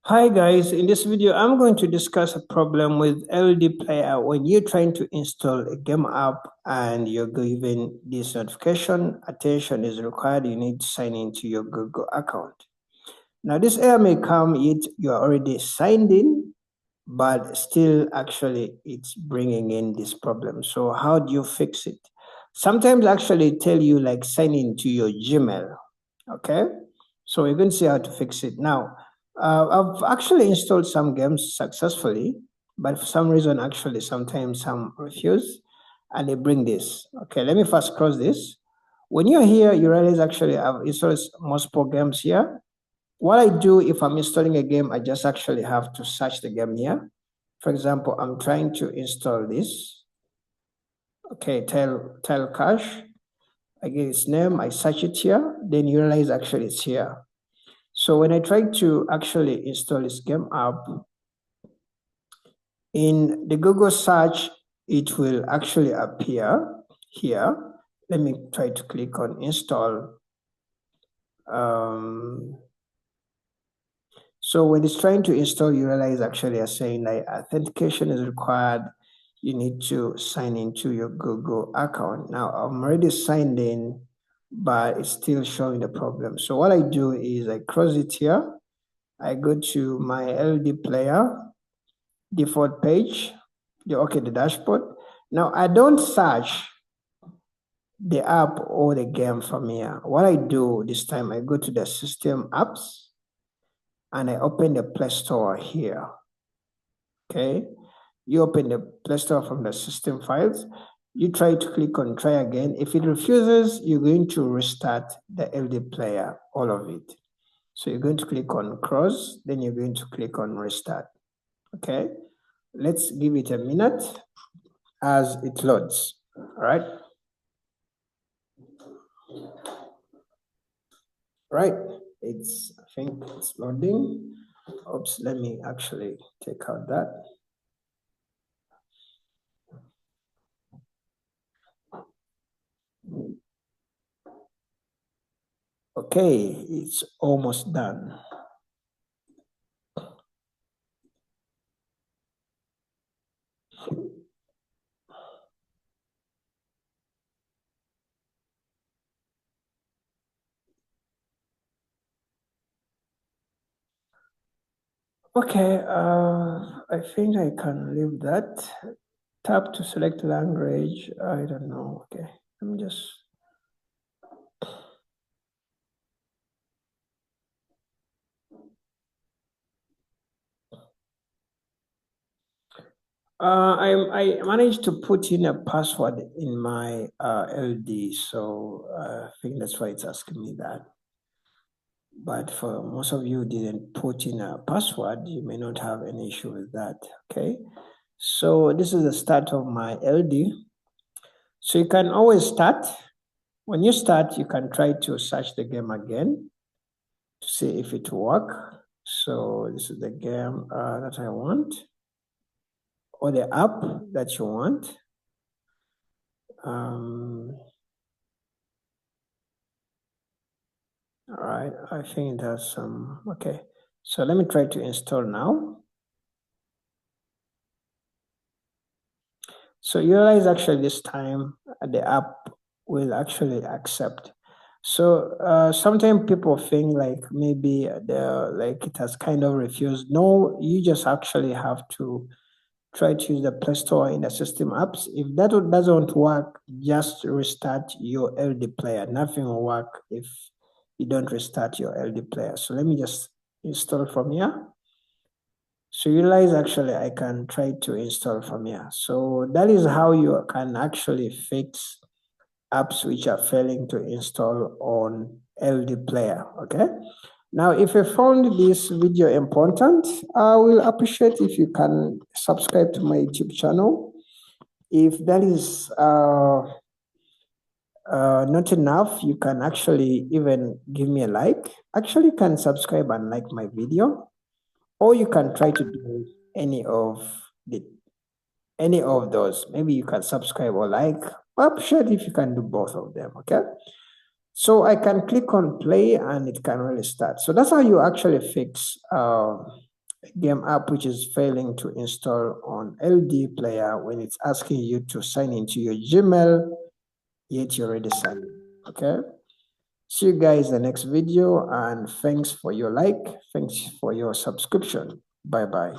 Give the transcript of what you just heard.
Hi guys, in this video I'm going to discuss a problem with LDPlayer when you're trying to install a game app and you're given this notification, attention is required, you need to sign into your Google account. Now this error may come yet you're already signed in, but still actually it's bringing in this problem. So how do you fix it? Sometimes actually tell you like sign into your Gmail, okay? So we're going to see how to fix it. Now, I've actually installed some games successfully, but for some reason, actually, sometimes some refuse and they bring this. Okay, let me first cross this. When you're here, you realize actually I've installed multiple games here. What I do if I'm installing a game, I just actually have to search the game here. For example, I'm trying to install this. Okay, tile cache. I get its name, I search it here, then you realize actually it's here. So when I try to actually install this game app, in the Google search, it will actually appear here. Let me try to click on install. So when it's trying to install, you realize actually are saying like authentication is required. You need to sign into your Google account. Now I'm already signed in, but it's still showing the problem. So what I do is I cross it here. I go to my LDPlayer default page, the dashboard. Now I don't search the app or the game from here. What I do this time, I go to the system apps and I open the Play Store here. Okay, you open the Play Store from the system files. You try to click on try again. If it refuses, you're going to restart the LDPlayer, all of it. So you're going to click on cross, then you're going to click on restart. Okay, let's give it a minute as it loads. All right. Right, I think it's loading. Oops, let me actually take out that. Okay, it's almost done. Okay, I think I can leave that. Tap to select language. I don't know. Okay, let me just. I managed to put in a password in my LD, so I think that's why it's asking me that. But for most of you who didn't put in a password, you may not have any issue with that, okay? So this is the start of my LD. So you can always start. When you start, you can try to search the game again to see if it works. So this is the game that I want, or the app that you want. All right, I think that's okay. So let me try to install now. So you realize actually this time the app will actually accept. So sometimes people think like maybe it has kind of refused. No, you just actually have to try to use the Play Store in the system apps. If that doesn't work, just restart your LDPlayer. Nothing will work if you don't restart your LDPlayer. So let me just install from here. So you realize actually I can try to install from here. So that is how you can actually fix apps which are failing to install on LDPlayer, okay? Now, if you found this video important, I will appreciate if you can subscribe to my YouTube channel. If that is not enough, you can actually even give me a like. Actually, you can subscribe and like my video, or you can try to do any of those. Maybe you can subscribe or like. I appreciate if you can do both of them, okay? So I can click on play and it can really start. So that's how you actually fix game app which is failing to install on LDPlayer when it's asking you to sign into your Gmail, yet you're already signed in. Okay, see you guys in the next video, and thanks for your like, thanks for your subscription. Bye bye.